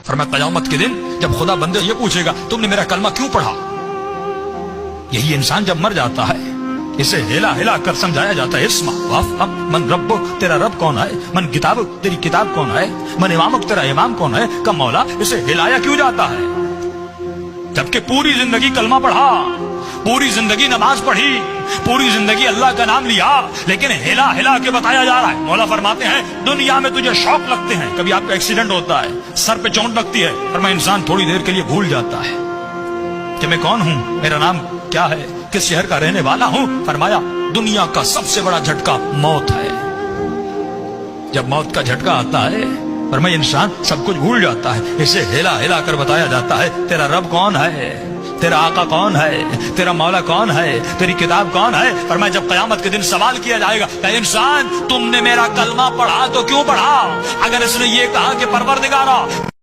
فرمایا قیامت کے دن جب خدا بندے یہ پوچھے گا تم نے میرا کلمہ کیوں پڑھا، یہی انسان جب مر جاتا ہے اسے ہلا ہلا کر سمجھایا جاتا ہے اسما وافهم من ربک، تیرا رب کون ہے، من کتابک، تیری کتاب کون ہے، من امامک، تیرا امام کون ہے، کہ مولا اسے ہلایا کیوں جاتا ہے جبکہ پوری زندگی کلمہ پڑھا، پوری زندگی نماز پڑھی، پوری زندگی اللہ کا نام لیا، لیکن ہلا ہلا کے بتایا جا رہا ہے۔ مولا فرماتے ہیں دنیا میں تجھے شوق لگتے ہیں، کبھی آپ کا ایکسیڈنٹ ہوتا ہے، سر پہ چوٹ لگتی ہے، فرمایا انسان تھوڑی دیر کے لیے بھول جاتا ہے کہ میں کون ہوں، میرا نام کیا ہے، کس شہر کا رہنے والا ہوں۔ فرمایا دنیا کا سب سے بڑا جھٹکا موت ہے، جب موت کا جھٹکا آتا ہے فرمایا انسان سب کچھ بھول جاتا ہے، اسے ہلا ہلا کر بتایا جاتا ہے تیرا رب کون ہے، تیرا آقا کون ہے، تیرا مولا کون ہے، تیری کتاب کون ہے۔ فرمایا جب قیامت کے دن سوال کیا جائے گا کہ انسان تم نے میرا کلمہ پڑھا تو کیوں پڑھا، اگر اس نے یہ کہا کہ پروردگارا